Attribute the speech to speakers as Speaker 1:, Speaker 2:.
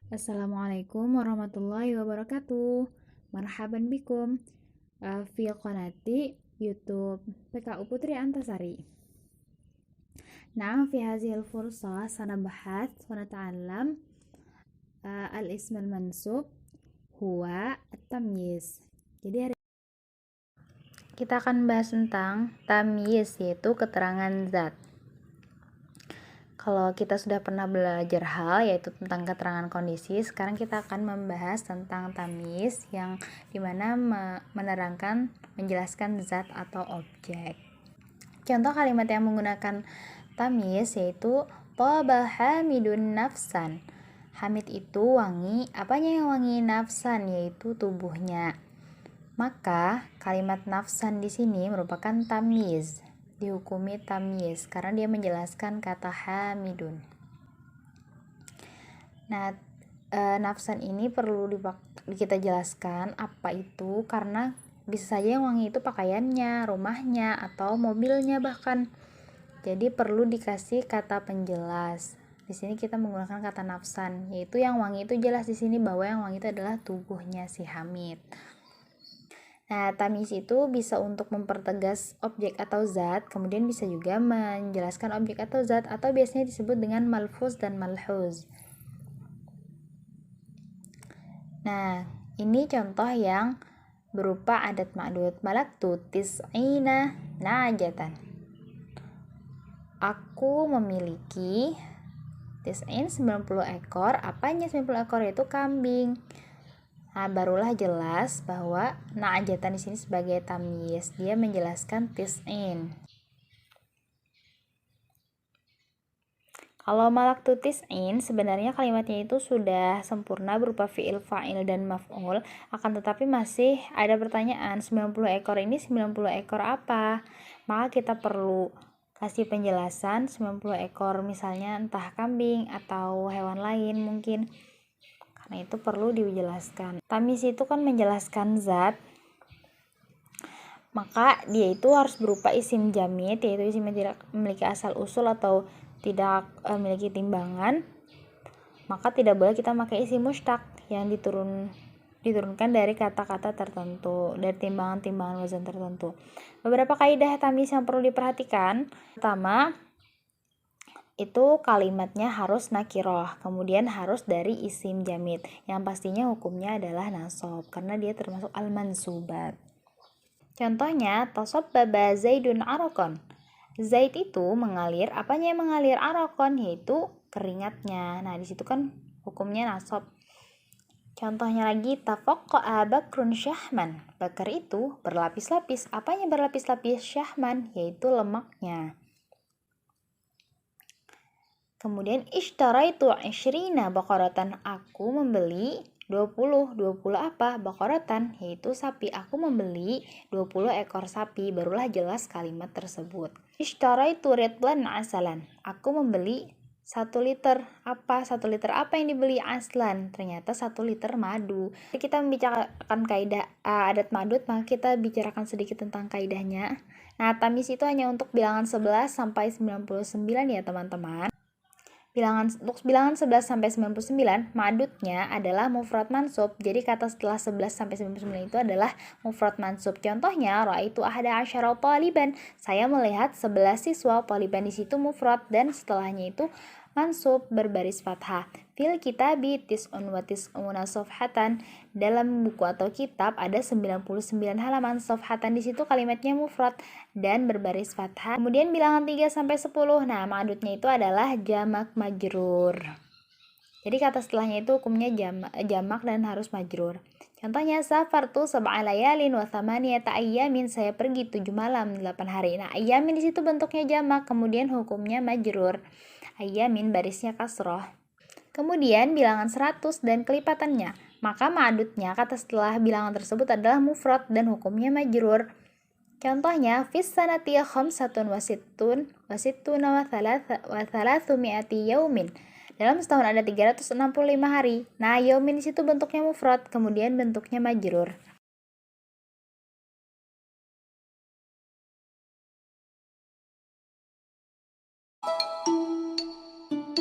Speaker 1: Assalamualaikum warahmatullahi wabarakatuh. Marhaban bikum fi qanati YouTube PKU Putri Antasari. Nah, fi hadhil fursah sanabahats wa nata'allam al-ism al-mansub huwa at-tamyiz. Jadi hari kita akan bahas tentang tamyiz, yaitu keterangan zat. Kalau kita sudah pernah belajar hal yaitu tentang keterangan kondisi, sekarang kita akan membahas tentang tamyiz yang dimana menerangkan, menjelaskan zat atau objek. Contoh kalimat yang menggunakan tamyiz yaitu Taba hamidun nafsan. Hamid itu wangi, apanya yang wangi? Nafsan, yaitu tubuhnya. Maka kalimat nafsan di sini merupakan tamyiz, dihukumi tamyiz karena dia menjelaskan kata hamidun. Nah, nafsan ini perlu kita jelaskan apa itu, karena bisa saja yang wangi itu pakaiannya, rumahnya, atau mobilnya bahkan. Jadi perlu dikasih kata penjelas. Di sini kita menggunakan kata nafsan, yaitu yang wangi itu jelas di sini bahwa yang wangi itu adalah tubuhnya si Hamid. Nah, tamyiz itu bisa untuk mempertegas objek atau zat, kemudian bisa juga menjelaskan objek atau zat, atau biasanya disebut dengan malfuz dan malhuz. Nah, ini contoh yang berupa adat ma'dud. Malaktu tis'ina najatan. Aku memiliki tis'in 90 ekor. Apanya 90 ekor? Itu kambing. Nah, barulah jelas bahwa najatan di sini sebagai tamyiz. Dia menjelaskan tis'in. Kalau malaktu tis'in, sebenarnya kalimatnya itu sudah sempurna berupa fi'il, fa'il, dan maf'ul. Akan tetapi masih ada pertanyaan, 90 ekor ini 90 ekor apa? Maka kita perlu kasih penjelasan 90 ekor misalnya entah kambing atau hewan lain mungkin. Karena itu perlu dijelaskan. Tamyiz itu kan menjelaskan zat, maka dia itu harus berupa isim jamid, yaitu isim yang tidak memiliki asal usul atau tidak memiliki timbangan. Maka tidak boleh kita pakai isim mushtaq yang diturunkan dari kata-kata tertentu, dari timbangan-timbangan wazan tertentu. Beberapa kaidah tamyiz yang perlu diperhatikan. Pertama, itu kalimatnya harus nakiroh, kemudian harus dari isim jamid, yang pastinya hukumnya adalah nasab karena dia termasuk al-mansubat. Contohnya, tasabbaba Zaidun arakon. Zaid itu mengalir, apanya yang mengalir? Arakon, yaitu keringatnya. Nah, di situ kan hukumnya nasab. Contohnya lagi, tafaqqa'a Bakrun syahman. Bakar itu berlapis-lapis. Apanya berlapis-lapis? Syahman, yaitu lemaknya. Kemudian ishtaraitu 20 baqaratan. Aku membeli 20 apa? Baqaratan, yaitu sapi. Aku membeli 20 ekor sapi. Barulah jelas kalimat tersebut. Ishtaraitu ritlan asalan. Aku membeli 1 liter apa? 1 liter apa yang dibeli? Aslan. Ternyata 1 liter madu. Jadi kita membicarakan kaidah adat madud, maka kita bicarakan sedikit tentang kaidahnya. Nah, tamyiz itu hanya untuk bilangan 11 sampai 99 ya, teman-teman. Untuk bilangan 11 sampai 99, ma'dudnya adalah mufrad mansub. Jadi kata setelah 11 sampai 99 itu adalah mufrad mansub. Contohnya, ra'aitu ahada asyara taliban. Saya melihat 11 siswa. Taliban di situ mufrad dan setelahnya itu mansub berbaris fathah. Fil kitabi tis'un wa tis'una safhatan. Dalam buku atau kitab ada 99 halaman. Safhatan di situ kalimatnya mufrad dan berbaris fathah. Kemudian bilangan 3 sampai 10. Nah, ma'dudnya itu adalah jamak majrur. Jadi kata setelahnya itu hukumnya jamak dan harus majrur. Contohnya, safartu sab'a layalin wa thamaniyata ayyamin. Saya pergi 7 malam 8 hari. Nah, ayyamin di situ bentuknya jamak, kemudian hukumnya majrur. Ayyamin barisnya kasroh. Kemudian bilangan 100 dan kelipatannya. Maka ma'dudnya kata setelah bilangan tersebut adalah mufrad dan hukumnya majrur. Contohnya, fis sanati khamsatun wa sittuna wa thalathumi'ati yaumin. Dalam setahun ada 365 hari. Nah, yaumin di situ bentuknya mufrad, kemudian bentuknya majrur.